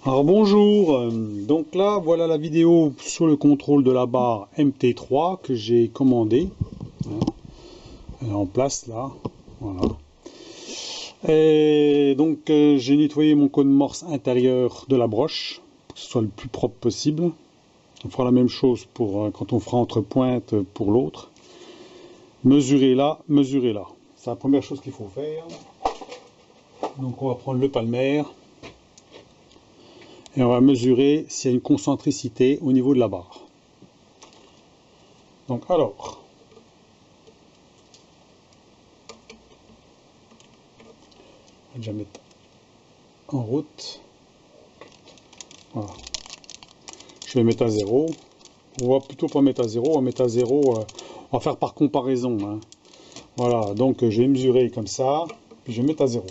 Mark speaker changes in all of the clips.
Speaker 1: Alors bonjour, donc là voilà la vidéo sur le contrôle de la barre MT3 que j'ai commandé, elle est en place là, voilà. Et donc j'ai nettoyé mon code morse intérieur de la broche pour que ce soit le plus propre possible. On fera la même chose pour quand on fera entre pointes pour l'autre. Mesurez là, mesurez là. C'est la première chose qu'il faut faire. Donc on va prendre le palmaire. Et on va mesurer s'il y a une concentricité au niveau de la barre. Donc alors, on va déjà mettre en route. Voilà. Je vais mettre à 0. On va plutôt pas mettre à 0, on va mettre à 0, on va faire par comparaison, hein. Voilà, donc je vais mesurer comme ça, puis je vais mettre à 0.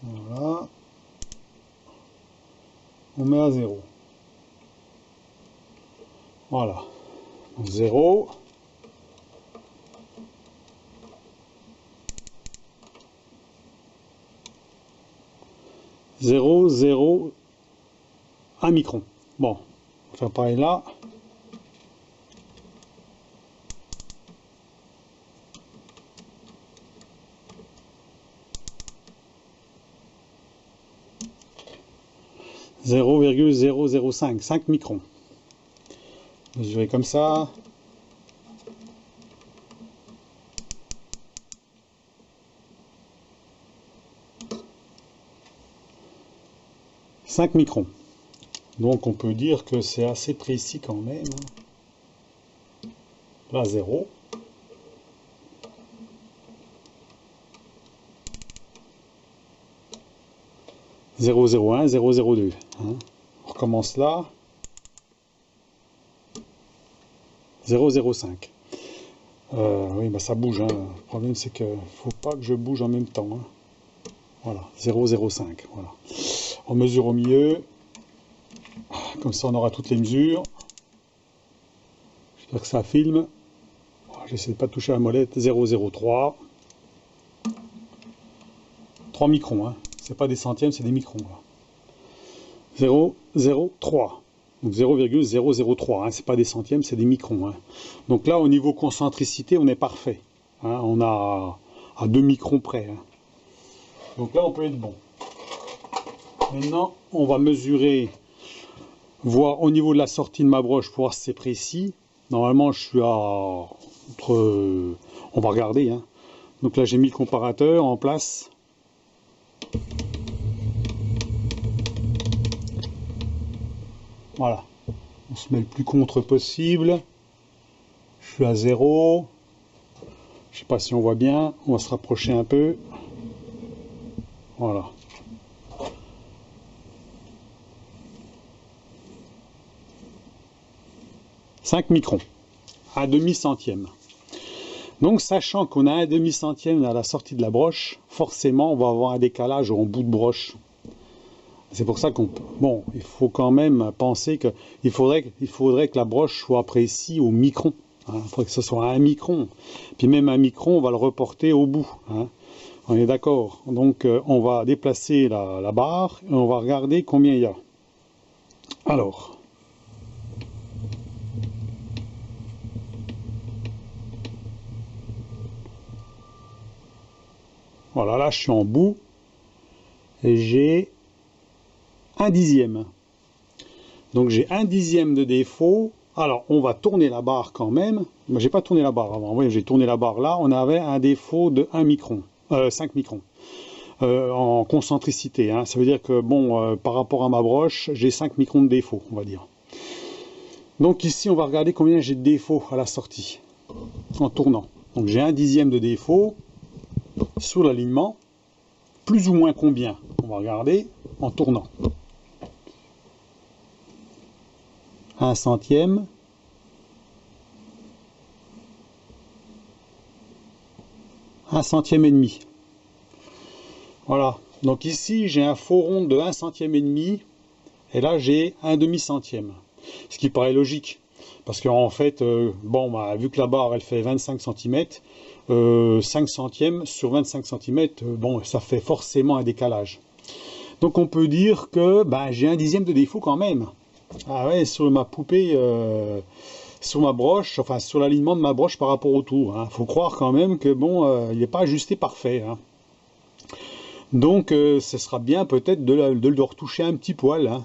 Speaker 1: Voilà. On met à 0. Voilà. 0. 0, 0, 1 micron. Bon, on va faire pareil là. « 0,005, 5 microns. » Mesurer comme ça. « 5 microns. » Donc on peut dire que c'est assez précis quand même. Là, 0. « 0,01, 0,02. » Hein. On recommence là. 0,05. Oui, bah ça bouge. Hein. Le problème, c'est qu'il ne faut pas que je bouge en même temps. Hein. Voilà, 0,05. Voilà. On mesure au milieu. Comme ça, on aura toutes les mesures. J'espère que ça filme. J'essaie de ne pas toucher la molette. 0,03. 3 microns. Hein. C'est pas des centièmes, c'est des microns. 0,03. Donc 0,003. Hein. C'est pas des centièmes, c'est des microns. Hein. Donc là, au niveau concentricité, on est parfait. Hein. On a à 2 microns près. Hein. Donc là, on peut être bon. Maintenant, on va mesurer, voir au niveau de la sortie de ma broche pour voir si c'est précis. Normalement, je suis à entre. On va regarder. Hein. Donc là, j'ai mis le comparateur en place. Voilà. On se met le plus contre possible. Je suis à 0. Je sais pas si on voit bien. On va se rapprocher un peu. Voilà. « 5 microns, un demi-centième. » Donc, sachant qu'on a un demi-centième à la sortie de la broche, forcément, on va avoir un décalage en bout de broche. C'est pour ça qu'on peut... Bon, il faut quand même penser qu'il faudrait que la broche soit précise au micron. Hein. Il faudrait que ce soit un micron. Puis même un micron, on va le reporter au bout. Hein. On est d'accord. Donc, on va déplacer la barre et on va regarder combien il y a. Alors... Voilà, là je suis en bout et j'ai 1/10. Donc j'ai 1/10 de défaut. Alors on va tourner la barre quand même. Moi j'ai pas tourné la barre avant. Oui, j'ai tourné la barre là. On avait un défaut de 1 micron, 5 microns en concentricité. Hein. Ça veut dire que bon, par rapport à ma broche, j'ai 5 microns de défaut, on va dire. Donc ici on va regarder combien j'ai de défaut à la sortie en tournant. Donc j'ai 1/10 de défaut. Sur l'alignement, plus ou moins combien? On va regarder en tournant. 1 centième. 1 centième et demi. Voilà. Donc ici, j'ai un faux rond de 1 centième et demi. Et là, j'ai un demi-centième. Ce qui paraît logique. Parce qu'en fait, bon, bah, vu que la barre elle fait 25 cm, 5 centièmes sur 25 cm, bon, ça fait forcément un décalage. Donc on peut dire que bah, j'ai un dixième de défaut quand même. Ah ouais, sur ma poupée, sur ma broche, enfin sur l'alignement de ma broche par rapport au tour. Faut croire quand même que bon, il n'est pas ajusté parfait. Donc ce sera bien peut-être de le retoucher un petit poil.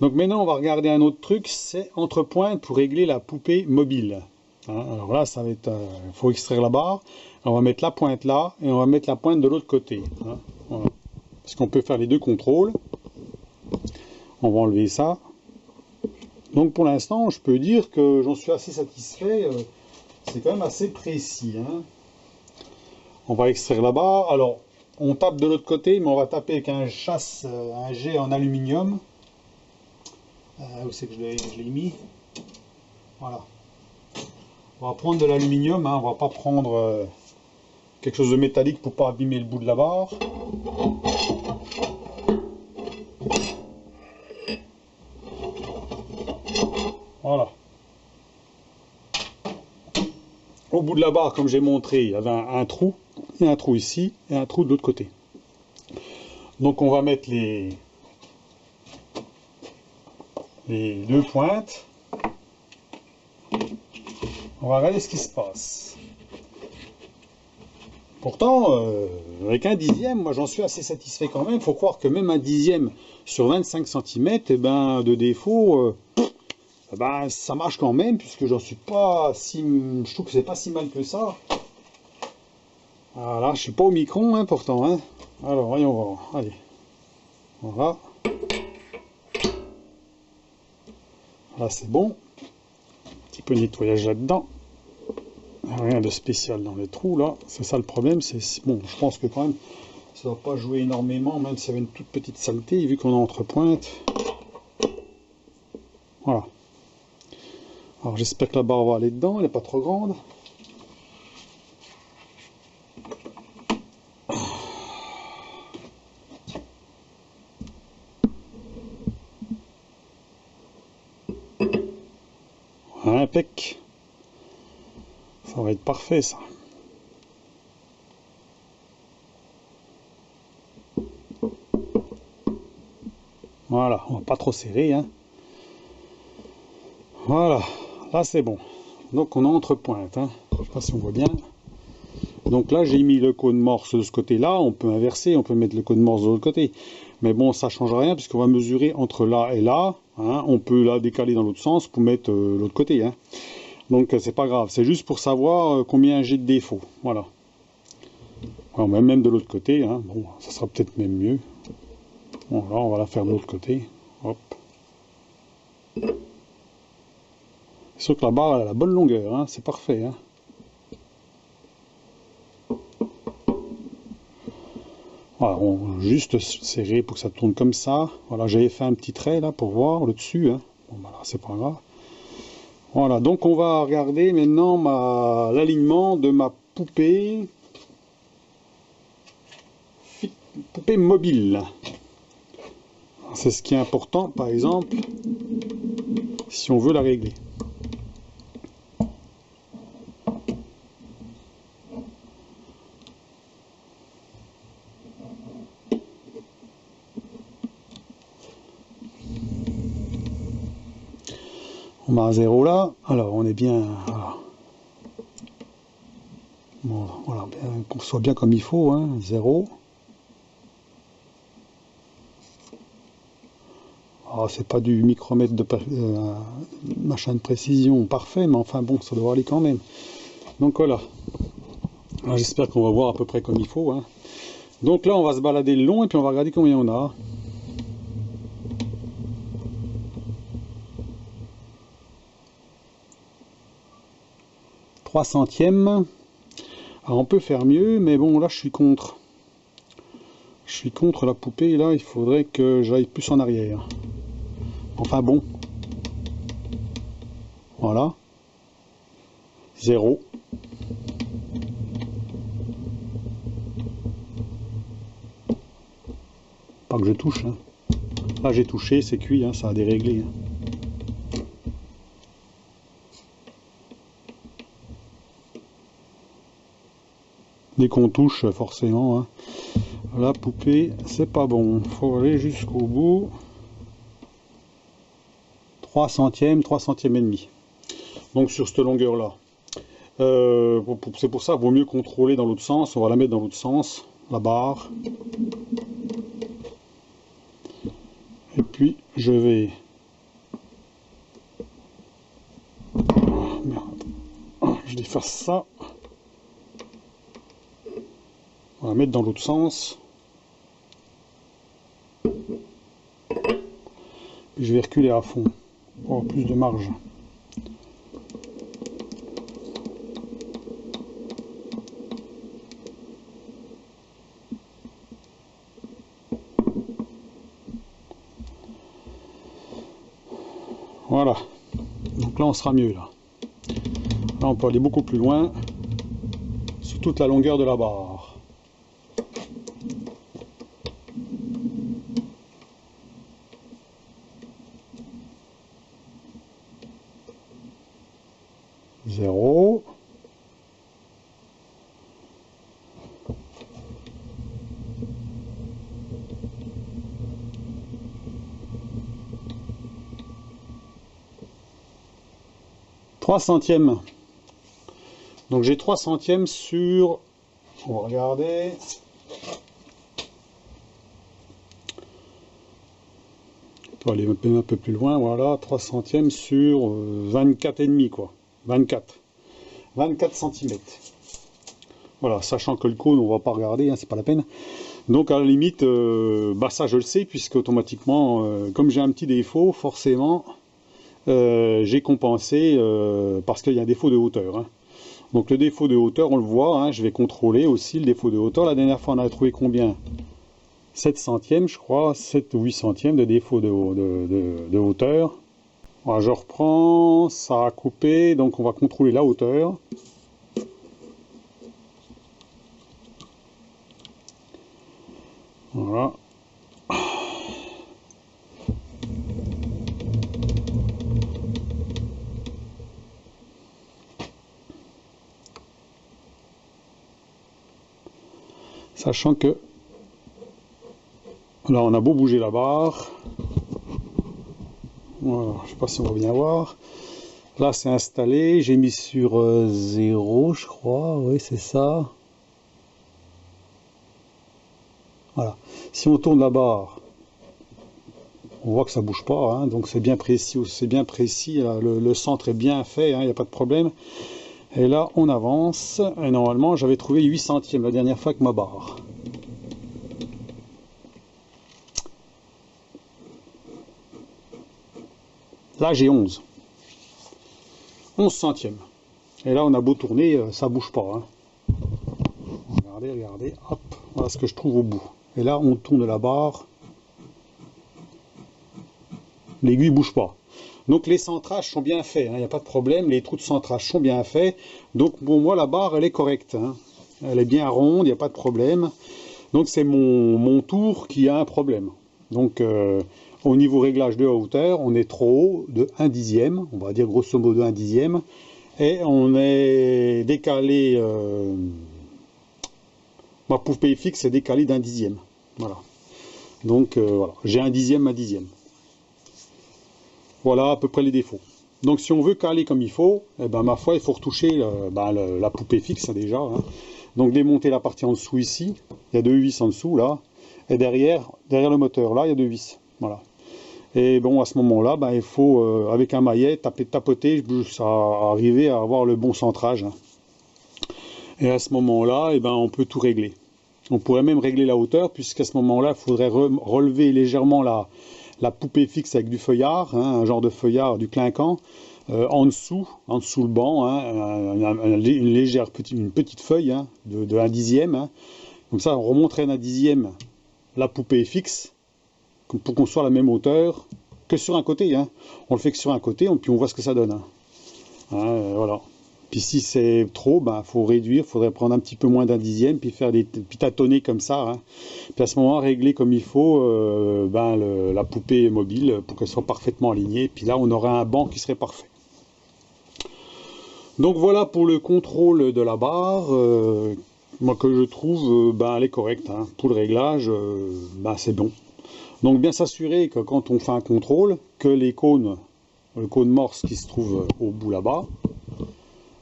Speaker 1: Donc maintenant on va regarder un autre truc, c'est entre pointes pour régler la poupée mobile. Alors là ça va être, faut extraire la barre, on va mettre la pointe là et on va mettre la pointe de l'autre côté. Voilà. Parce qu'on peut faire les deux contrôles. On va enlever ça. Donc pour l'instant je peux dire que j'en suis assez satisfait, c'est quand même assez précis. On va extraire la barre, alors on tape de l'autre côté mais on va taper avec un jet en aluminium. Où c'est que je l'ai mis? Voilà. On va prendre de l'aluminium, on va pas prendre quelque chose de métallique pour pas abîmer le bout de la barre. Voilà. Au bout de la barre, comme j'ai montré, il y avait un trou, et un trou ici, et un trou de l'autre côté. Donc on va mettre les deux pointes. On va regarder ce qui se passe. Pourtant, avec un dixième, moi j'en suis assez satisfait quand même. Il faut croire que même un dixième sur 25 cm, eh ben, de défaut, eh ben, ça marche quand même, puisque j'en suis pas si... Je trouve que c'est pas si mal que ça. Voilà, je suis pas au micron, pourtant. Alors, voyons voir. Allez. Voilà. Là, c'est bon. Un petit peu de nettoyage là-dedans. Rien de spécial dans les trous, là. C'est ça le problème. C'est bon, je pense que quand même, ça ne doit pas jouer énormément, même s'il y avait une toute petite saleté, vu qu'on est entre pointes. Voilà. Alors, j'espère que la barre va aller dedans. Elle n'est pas trop grande. Impec. Ça va être parfait, ça. Voilà, on va pas trop serrer. Voilà, là c'est bon. Donc on est entre pointes. Je sais pas si on voit bien. Donc là j'ai mis le cône morse de ce côté-là. On peut inverser, on peut mettre le cône morse de l'autre côté. Mais bon, ça change rien puisqu'on va mesurer entre là et là. On peut la décaler dans l'autre sens pour mettre l'autre côté. Donc c'est pas grave, c'est juste pour savoir combien j'ai de défauts. Voilà. Alors, même de l'autre côté, bon, ça sera peut-être même mieux. Bon, là on va la faire de l'autre côté. Hop. C'est sûr que la barre elle a la bonne longueur, c'est parfait. Voilà, on va juste serrer pour que ça tourne comme ça. Voilà, j'avais fait un petit trait là pour voir le dessus. Bon, bah là c'est pas grave. Voilà, donc on va regarder maintenant l'alignement de ma poupée mobile. C'est ce qui est important, par exemple, si on veut la régler. On met un 0 là, alors on est bien, voilà. Bon, voilà, qu'on soit bien comme il faut, 0. Alors c'est pas du micromètre de machin de précision parfait, mais enfin bon, ça doit aller quand même. Donc voilà. J'espère qu'on va voir à peu près comme il faut. Donc là on va se balader le long et puis on va regarder combien on a. 3 centièmes. Alors on peut faire mieux, mais bon là je suis contre. Je suis contre la poupée, là il faudrait que j'aille plus en arrière. Enfin bon. Voilà. 0. Pas que je touche. Là j'ai touché, c'est cuit, ça a déréglé. Dès qu'on touche, forcément, hein, la poupée, c'est pas bon. Il faut aller jusqu'au bout. 3 centièmes, 3 centièmes et demi. Donc sur cette longueur-là. C'est pour ça qu'il vaut mieux contrôler dans l'autre sens. On va la mettre dans l'autre sens, la barre. Et puis je vais... Je défasse ça. On va la mettre dans l'autre sens. Puis je vais reculer à fond pour avoir plus de marge. Voilà. Donc là on sera mieux là. Là on peut aller beaucoup plus loin sur toute la longueur de la barre. Zéro. Trois centièmes. Donc j'ai 3 centièmes sur... On va regarder. On peut aller un peu plus loin, voilà, 3 centièmes sur 24,5 quoi. 24 cm. Voilà, sachant que le cône, on va pas regarder, hein, c'est pas la peine. Donc à la limite, bah ça je le sais, puisque automatiquement, comme j'ai un petit défaut, forcément, j'ai compensé parce qu'il y a un défaut de hauteur. Hein. Donc le défaut de hauteur, on le voit, hein, je vais contrôler aussi le défaut de hauteur. La dernière fois, on a trouvé combien? 7 centièmes, je crois, 7 ou 8 centièmes de défaut de hauteur. Voilà, je reprends, ça a coupé, donc on va contrôler la hauteur. Voilà. Sachant que là on a beau bouger la barre, voilà, je sais pas si on va bien voir. Là c'est installé, j'ai mis sur 0 je crois, oui c'est ça. Voilà, si on tourne la barre, on voit que ça bouge pas, hein, donc c'est bien précis, là, le centre est bien fait, il n'y a pas de problème. Et là on avance, et normalement j'avais trouvé 8 centièmes la dernière fois avec ma barre. Là j'ai 11 centièmes. Et là on a beau tourner, ça bouge pas. Hein. Regardez, hop, voilà ce que je trouve au bout. Et là on tourne la barre, l'aiguille bouge pas. Donc les centrages sont bien faits, il n'y a pas de problème, les trous de centrage sont bien faits. Donc pour moi la barre elle est correcte, hein. Elle est bien ronde, il n'y a pas de problème. Donc c'est mon tour qui a un problème. Donc au niveau réglage de hauteur, on est trop haut de 1/10, on va dire grosso modo 1/10, et on est décalé, ma poupée fixe est décalée d'1/10. Voilà. Donc voilà, j'ai 1/10. Voilà à peu près les défauts. Donc si on veut caler comme il faut, eh ben, ma foi, il faut retoucher la poupée fixe déjà. Hein. Donc démonter la partie en dessous ici, il y a 2 vis en dessous là, et derrière le moteur là, il y a 2 vis. Voilà. Et bon, à ce moment-là, ben, il faut, avec un maillet, tapoter, ça arriver à avoir le bon centrage. Hein. Et à ce moment-là, eh ben, on peut tout régler. On pourrait même régler la hauteur, puisqu'à ce moment-là, il faudrait relever légèrement la poupée fixe avec du feuillard, hein, un genre de feuillard, du clinquant, en dessous le banc, hein, une petite feuille hein, de 1/10. Hein. Comme ça, on remonterait d'1/10 la poupée fixe, pour qu'on soit à la même hauteur que sur un côté. Hein. On le fait que sur un côté, puis on voit ce que ça donne. Hein. Voilà. Puis si c'est trop, ben faut réduire, il faudrait prendre un petit peu moins d'1/10, puis tâtonner comme ça. Hein. Puis à ce moment, régler comme il faut la poupée mobile pour qu'elle soit parfaitement alignée. Puis là, on aurait un banc qui serait parfait. Donc voilà pour le contrôle de la barre. moi que je trouve, ben, elle est correcte, hein. Pour le réglage, ben, c'est bon. Donc bien s'assurer que quand on fait un contrôle, que les cônes, le cône morse qui se trouve au bout là-bas,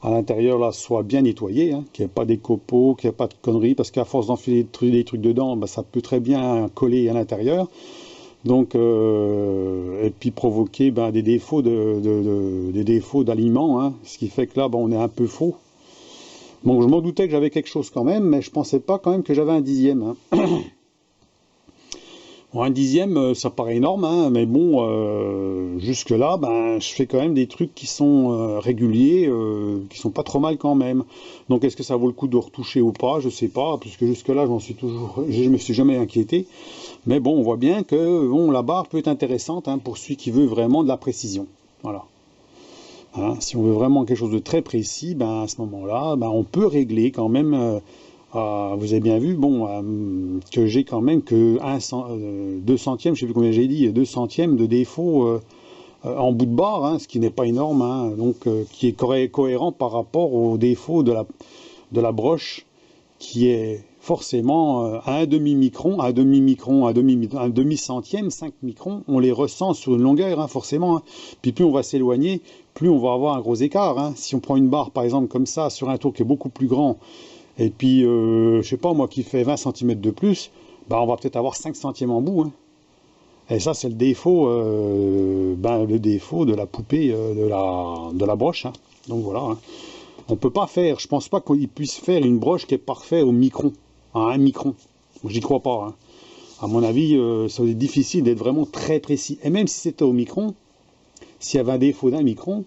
Speaker 1: à l'intérieur là, soit bien nettoyé, hein, qu'il n'y ait pas des copeaux, qu'il n'y ait pas de conneries, parce qu'à force d'enfiler des trucs dedans, ben, ça peut très bien coller à l'intérieur. Donc, et puis provoquer ben, des défauts des défauts d'aliments, hein, ce qui fait que là, ben, on est un peu faux. Bon, je m'en doutais que j'avais quelque chose quand même, mais je pensais pas quand même que j'avais un dixième. Hein. Bon, un dixième, ça paraît énorme, hein, mais bon, jusque-là, ben, je fais quand même des trucs qui sont réguliers, qui sont pas trop mal quand même. Donc, est-ce que ça vaut le coup de retoucher ou pas? Je sais pas, puisque jusque-là, je me suis jamais inquiété. Mais bon, on voit bien que bon, la barre peut être intéressante, hein, pour celui qui veut vraiment de la précision. Voilà. Hein, si on veut vraiment quelque chose de très précis, ben, à ce moment-là, ben, on peut régler quand même. Vous avez bien vu, bon, que j'ai quand même que 2 centièmes, je sais plus combien j'ai dit, 2 centièmes de défaut en bout de barre, hein, ce qui n'est pas énorme, hein, donc qui est cohérent par rapport au défaut de la broche, qui est forcément à un demi-micron, un demi-centième, 5 microns, on les ressent sur une longueur, hein, forcément. Hein. Puis plus on va s'éloigner, plus on va avoir un gros écart. Hein. Si on prend une barre, par exemple, comme ça, sur un tour qui est beaucoup plus grand, et puis, je sais pas, moi, qui fait 20 cm de plus, bah, on va peut-être avoir 5 centièmes en bout. Hein. Et ça, c'est le défaut de la poupée, de la broche. Hein. Donc voilà. Hein. On peut pas faire, je pense pas qu'il puisse faire une broche qui est parfaite au micron, à 1 micron. J'y crois pas. Hein. À mon avis, ça va être difficile d'être vraiment très précis. Et même si c'était au micron, s'il y avait un défaut d'1 micron,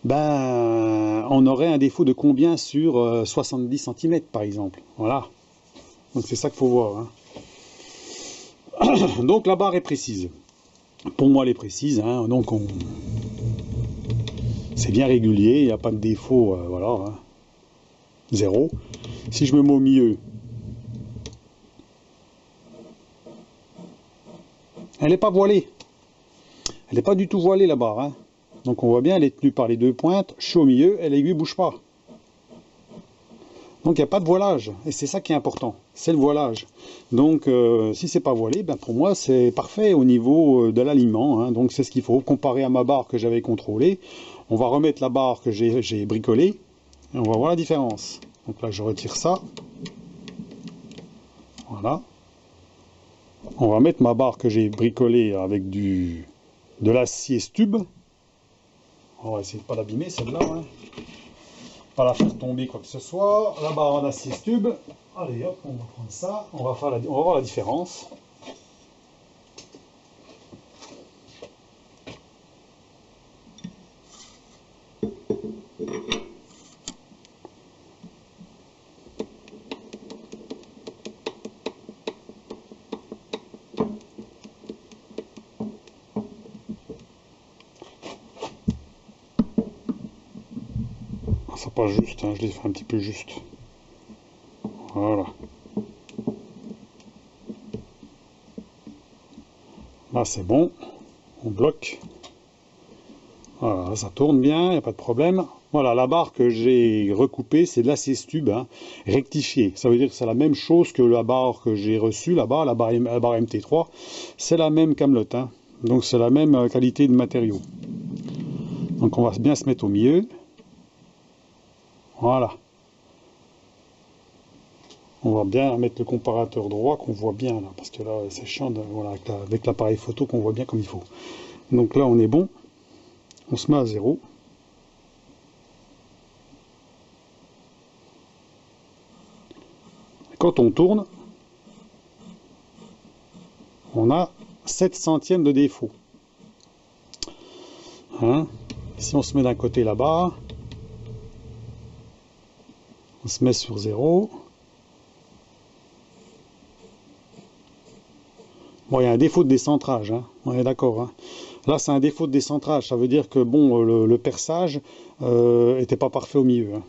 Speaker 1: ben, on aurait un défaut de combien sur 70 cm par exemple. Voilà. Donc c'est ça qu'il faut voir. Hein. Donc la barre est précise. Pour moi elle est précise. Hein. Donc c'est bien régulier, il n'y a pas de défaut. Voilà. Hein. Zéro. Si je me mets au milieu, elle n'est pas voilée. Elle n'est pas du tout voilée la barre. Hein. Donc on voit bien, elle est tenue par les deux pointes, je suis au milieu et l'aiguille ne bouge pas. Donc il n'y a pas de voilage, et c'est ça qui est important, c'est le voilage. Donc si c'est pas voilé, ben pour moi c'est parfait au niveau de l'aliment. Hein. Donc c'est ce qu'il faut comparer à ma barre que j'avais contrôlée. On va remettre la barre que j'ai bricolée, et on va voir la différence. Donc là je retire ça. Voilà. On va mettre ma barre que j'ai bricolée avec de l'acier stube. On va essayer de ne pas l'abîmer celle-là, hein. Pas la faire tomber quoi que ce soit. La barre en acier stube. Allez hop, on va prendre ça. On va voir la différence. C'est pas juste, hein, je l'ai fait un petit peu juste. Voilà. Là c'est bon, on bloque. Voilà, ça tourne bien, il n'y a pas de problème. Voilà, la barre que j'ai recoupée, c'est de l'acier stube, hein, rectifié. Ça veut dire que c'est la même chose que la barre que j'ai reçue là-bas, la barre MT3. C'est la même camelote, hein, donc c'est la même qualité de matériau. Donc on va bien se mettre au milieu. Voilà. On va bien mettre le comparateur droit qu'on voit bien là, parce que là c'est chiant voilà, avec l'appareil photo qu'on voit bien comme il faut. Donc là on est bon. On se met à 0. Quand on tourne, on a 7 centièmes de défaut. Hein? Si on se met d'un côté là-bas, on se met sur 0. Bon, il y a un défaut de décentrage, hein. On est d'accord. Hein. Là, c'est un défaut de décentrage. Ça veut dire que bon, le perçage n'était pas parfait au milieu. Hein.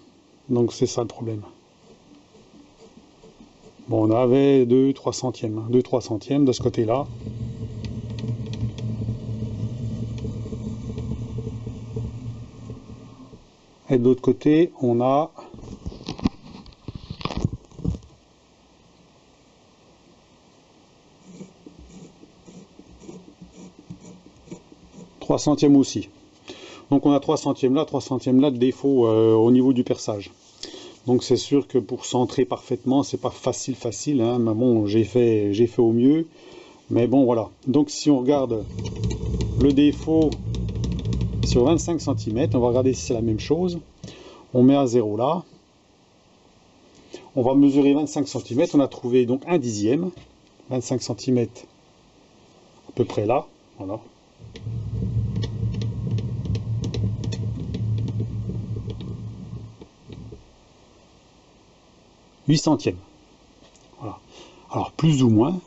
Speaker 1: Donc c'est ça le problème. Bon, on avait 2-3 centièmes. Hein. 2-3 centièmes de ce côté-là. Et de l'autre côté, on a centièmes aussi. Donc on a 3 centièmes là, 3 centièmes là de défaut au niveau du perçage. Donc c'est sûr que pour centrer parfaitement, c'est pas facile, hein, mais bon, j'ai fait au mieux. Mais bon, voilà. Donc si on regarde le défaut sur 25 cm, on va regarder si c'est la même chose. On met à 0 là. On va mesurer 25 cm. On a trouvé donc un dixième. 25 cm à peu près là. Voilà. « 8 centièmes. Voilà. Alors plus ou moins,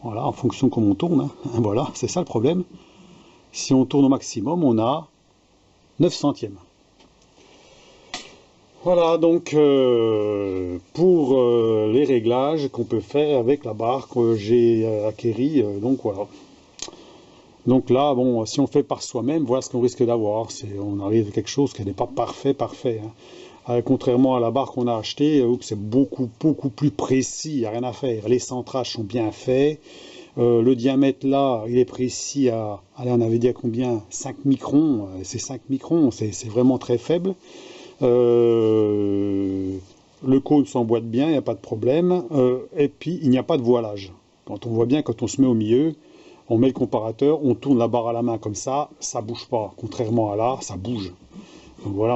Speaker 1: voilà, en fonction de comment on tourne. Hein. Voilà, c'est ça le problème. Si on tourne au maximum, on a 9 centièmes. Voilà donc pour les réglages qu'on peut faire avec la barre que j'ai acquérie. Donc voilà. Donc là, bon, si on fait par soi-même, voilà ce qu'on risque d'avoir. On arrive à quelque chose qui n'est pas parfait. Hein. Contrairement à la barre qu'on a achetée, où c'est beaucoup plus précis, il n'y a rien à faire. Les centrages sont bien faits. Le diamètre là, il est précis à, allez, on avait dit à combien? 5 microns. C'est 5 microns, c'est vraiment très faible. Le cône s'emboîte bien, il n'y a pas de problème. Et puis, il n'y a pas de voilage. Quand on voit bien, quand on se met au milieu, on met le comparateur, on tourne la barre à la main comme ça bouge pas. Contrairement à là, ça bouge. Donc voilà,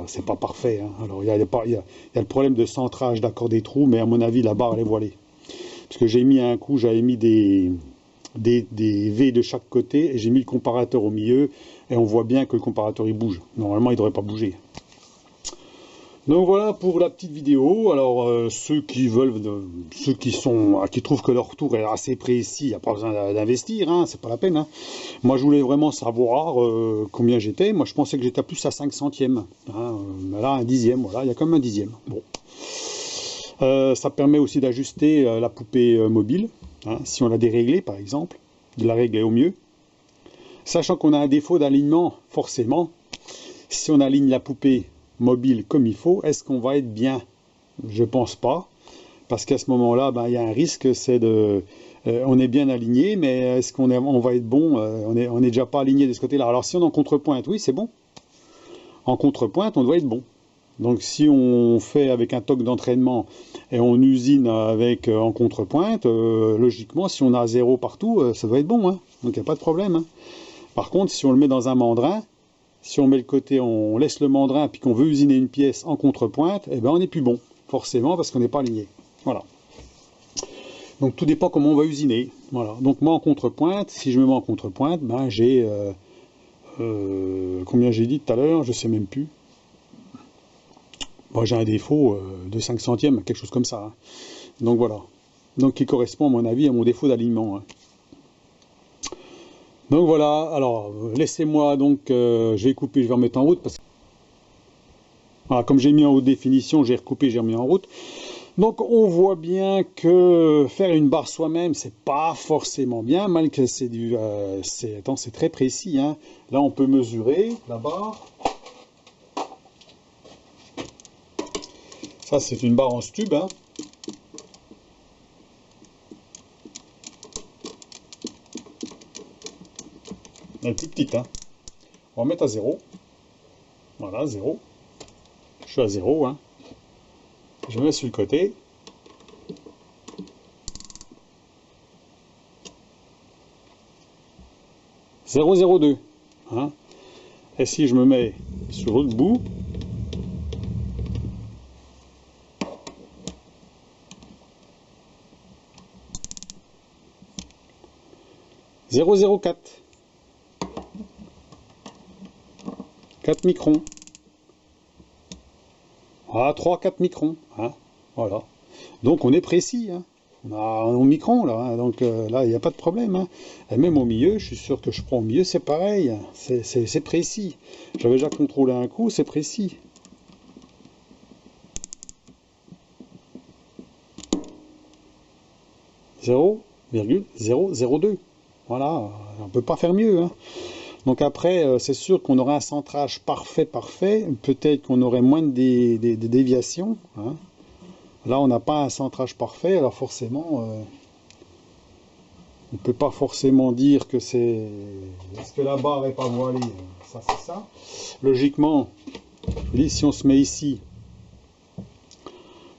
Speaker 1: c'est pas parfait. Hein. Alors il y a le problème de centrage, d'accord, des trous, mais à mon avis, la barre elle est voilée. Parce que j'ai mis un coup, j'avais mis des V de chaque côté, et j'ai mis le comparateur au milieu, et on voit bien que le comparateur il bouge. Normalement, il devrait pas bouger. Donc voilà pour la petite vidéo. Alors ceux qui trouvent que leur retour est assez précis, il n'y a pas besoin d'investir, hein, c'est pas la peine. Hein. Moi je voulais vraiment savoir combien j'étais. Moi je pensais que j'étais plus à 5 centièmes. Hein, là un dixième, voilà, il y a quand même un dixième. Bon. Ça permet aussi d'ajuster la poupée mobile, hein, si on l'a déréglée par exemple, de la régler au mieux. Sachant qu'on a un défaut d'alignement, forcément, si on aligne la poupée mobile comme il faut, est-ce qu'on va être bien? Je pense pas, parce qu'à ce moment-là, ben, y a un risque, c'est de... on est bien aligné, mais est-ce on va être bon? On est déjà pas aligné de ce côté-là. Alors si on est en contrepointe, oui, c'est bon. En contrepointe, on doit être bon. Donc si on fait avec un toc d'entraînement et on usine avec en contrepointe, logiquement, si on a 0 partout, ça doit être bon. Hein. Donc il n'y a pas de problème. Hein. Par contre, si on le met dans un mandrin, si on met le côté, on laisse le mandrin, puis qu'on veut usiner une pièce en contrepointe, eh ben on n'est plus bon, forcément, parce qu'on n'est pas aligné. Voilà. Donc tout dépend comment on va usiner. Voilà. Donc moi en contrepointe, si je me mets en contrepointe, ben j'ai combien j'ai dit tout à l'heure, je sais même plus. Bon, j'ai un défaut de 5 centièmes, quelque chose comme ça. Hein. Donc voilà. Donc qui correspond à mon avis à mon défaut d'alignement. Hein. Donc voilà, alors laissez-moi donc, je vais couper, je vais remettre en route, parce que voilà, comme j'ai mis en haute définition, j'ai recoupé, j'ai remis en route. Donc on voit bien que faire une barre soi-même, c'est pas forcément bien, malgré que c'est du, c'est très précis. Hein. Là on peut mesurer la barre. Ça c'est une barre en stube. Hein. Elle est plus petite, hein. On va mettre à 0. Voilà, 0. Je suis à 0, hein. Je mets sur le côté. « 0,02 ». Hein. Et si je me mets sur l'autre bout, « 0,04 ». 4 microns. Voilà, 3-4 microns. Hein, voilà. Donc on est précis. Hein. On a un micron là. Hein, donc là, il n'y a pas de problème. Hein. Et même au milieu, je suis sûr que je prends au milieu, c'est pareil. C'est précis. J'avais déjà contrôlé un coup, c'est précis. « 0,002 ». Voilà, on ne peut pas faire mieux. Hein. Donc après, c'est sûr qu'on aurait un centrage parfait, peut-être qu'on aurait moins de déviations. Hein. Là, on n'a pas un centrage parfait, alors forcément, On ne peut pas forcément dire que c'est... Est-ce que la barre n'est pas voilée? Ça, c'est ça. Logiquement, je dis, si on se met ici,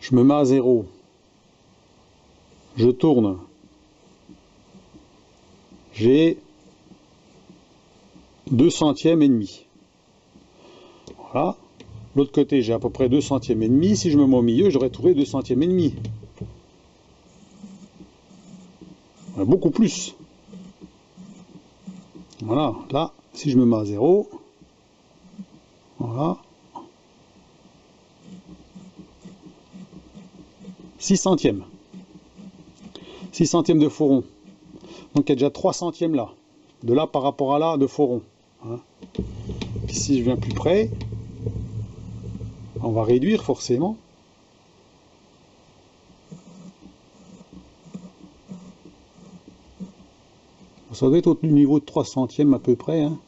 Speaker 1: je me mets à 0, je tourne, j'ai 2 centièmes et demi. Voilà. L'autre côté, j'ai à peu près 2 centièmes et demi. Si je me mets au milieu, j'aurais trouvé 2 centièmes et demi. Beaucoup plus. Voilà. Là, si je me mets à 0, voilà. 6 centièmes. 6 centièmes de faux rond. Donc il y a déjà 3 centièmes là. De là par rapport à là de faux rond. Hein. Puis si je viens plus près, on va réduire forcément. Ça doit être au niveau de 3 centièmes à peu près. Hein.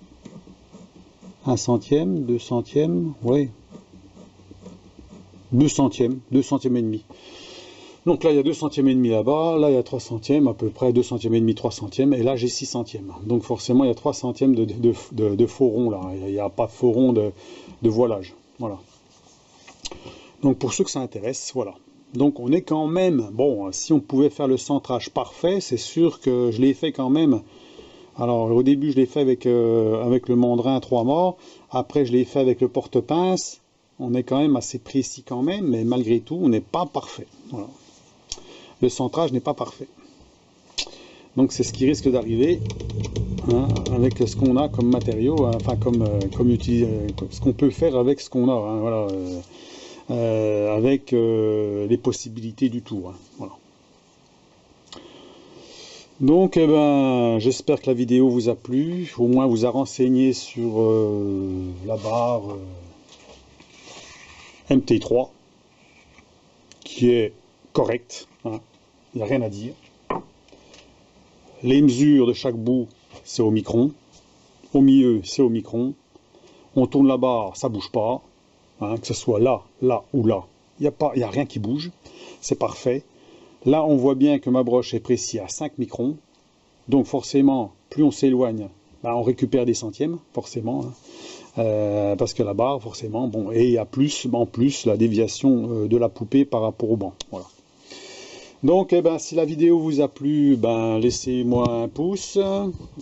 Speaker 1: 1 centième, 2 centièmes, ouais. 2 centièmes et demi. Donc là, il y a 2 centièmes et demi là-bas, là, il y a 3 centièmes, à peu près 2 centièmes et demi, 3 centièmes, et là, j'ai 6 centièmes. Donc forcément, il y a 3 centièmes de faux rond, là. Il n'y a pas de faux rond de voilage. Voilà. Donc pour ceux que ça intéresse, voilà. Donc on est quand même, bon, si on pouvait faire le centrage parfait, c'est sûr que je l'ai fait quand même. Alors au début, je l'ai fait avec le mandrin 3 morts, après je l'ai fait avec le porte-pince. On est quand même assez précis quand même, mais malgré tout, on n'est pas parfait. Voilà. Le centrage n'est pas parfait. Donc c'est ce qui risque d'arriver hein, avec ce qu'on a comme matériau, enfin ce qu'on peut faire avec ce qu'on a, hein, voilà, avec les possibilités du tout. Hein, voilà. Donc eh ben, j'espère que la vidéo vous a plu, au moins vous a renseigné sur la barre MT3 qui est correcte, hein, il n'y a rien à dire. Les mesures de chaque bout, c'est au micron. Au milieu, c'est au micron. On tourne la barre, ça ne bouge pas. Hein, que ce soit là, là ou là. Il n'y a rien qui bouge. C'est parfait. Là, on voit bien que ma broche est précise à 5 microns. Donc forcément, plus on s'éloigne, ben, on récupère des centièmes, forcément. Hein. Parce que la barre, forcément, bon, et il y a plus, en plus, la déviation de la poupée par rapport au banc. Voilà. Donc, eh ben, si la vidéo vous a plu, ben, laissez-moi un pouce,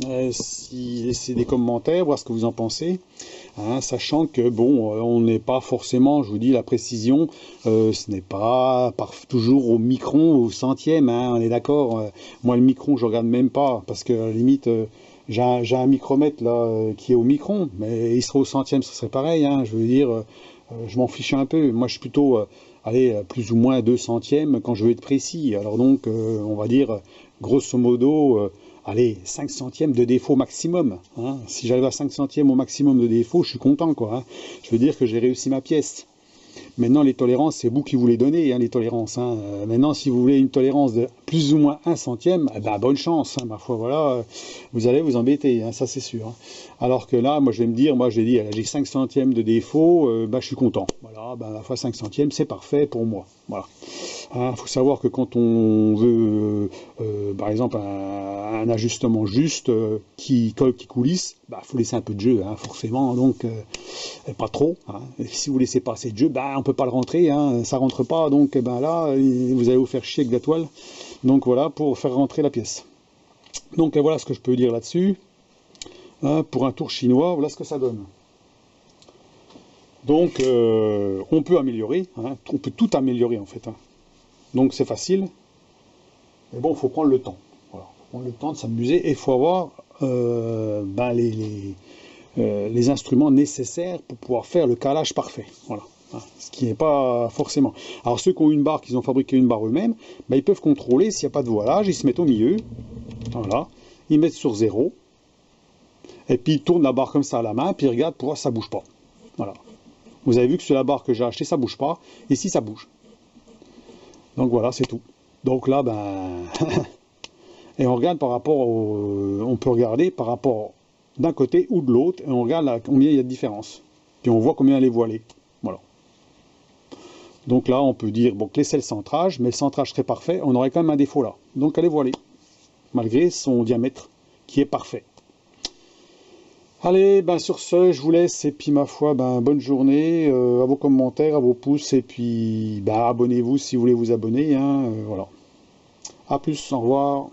Speaker 1: laissez des commentaires, voir ce que vous en pensez, hein, sachant que, bon, on n'est pas forcément, je vous dis, la précision, ce n'est pas toujours au micron, au centième, hein, on est d'accord. Moi, le micron, je regarde même pas, parce que, à la limite, j'ai un micromètre, là, qui est au micron, mais il serait au centième, ce serait pareil, hein, je veux dire, je m'en fiche un peu. Moi, je suis plutôt... allez, plus ou moins 2 centièmes quand je veux être précis. Alors donc, on va dire, grosso modo, allez, 5 centièmes de défaut maximum. Hein. Si j'arrive à 5 centièmes au maximum de défaut, je suis content, quoi. Hein. Je veux dire que j'ai réussi ma pièce. Maintenant, les tolérances, c'est vous qui vous les donnez, hein, les tolérances. Hein. Maintenant, si vous voulez une tolérance de plus ou moins 1 centième, eh ben, bonne chance. Hein, ma foi, voilà, vous allez vous embêter, hein, ça c'est sûr. Hein. Alors que là, moi, je vais me dire, moi, j'ai dit, j'ai 5 centièmes de défaut, ben, je suis content. Voilà, ben, la fois 5 centièmes, c'est parfait pour moi. Voilà. Hein, faut savoir que quand on veut, par exemple, un ajustement juste qui coulisse, bah, faut laisser un peu de jeu, hein, forcément, donc pas trop. Hein. Et si vous laissez pas assez de jeu, bah, on peut pas le rentrer, hein, ça rentre pas, donc ben là, vous allez vous faire chier avec de la toile. Donc voilà, pour faire rentrer la pièce. Donc voilà ce que je peux dire là-dessus. Hein, pour un tour chinois, voilà ce que ça donne. Donc on peut améliorer, hein, on peut tout améliorer en fait. Hein. Donc c'est facile, mais bon, il faut prendre le temps. Voilà, faut prendre le temps de s'amuser et il faut avoir ben, les instruments nécessaires pour pouvoir faire le calage parfait. Voilà, hein, ce qui n'est pas forcément. Alors ceux qui ont une barre, qui ont fabriqué une barre eux-mêmes, ben, ils peuvent contrôler s'il n'y a pas de voilage, ils se mettent au milieu, voilà, ils mettent sur 0, et puis ils tournent la barre comme ça à la main, puis ils regardent pour voir si ça ne bouge pas. Voilà. Vous avez vu que sur la barre que j'ai achetée, ça ne bouge pas, ici ça bouge. Donc voilà, c'est tout. Donc là, ben, et on regarde par rapport au... On peut regarder par rapport d'un côté ou de l'autre, et on regarde là, combien il y a de différence. Puis on voit combien elle est voilée. Voilà. Donc là, on peut dire, bon, que laisser le centrage, mais le centrage serait parfait, on aurait quand même un défaut là. Donc elle est voilée. malgré son diamètre qui est parfait. Allez, ben sur ce, je vous laisse, et puis ma foi, ben bonne journée, à vos commentaires, à vos pouces, et puis ben, abonnez-vous si vous voulez vous abonner, hein, voilà. À plus, au revoir.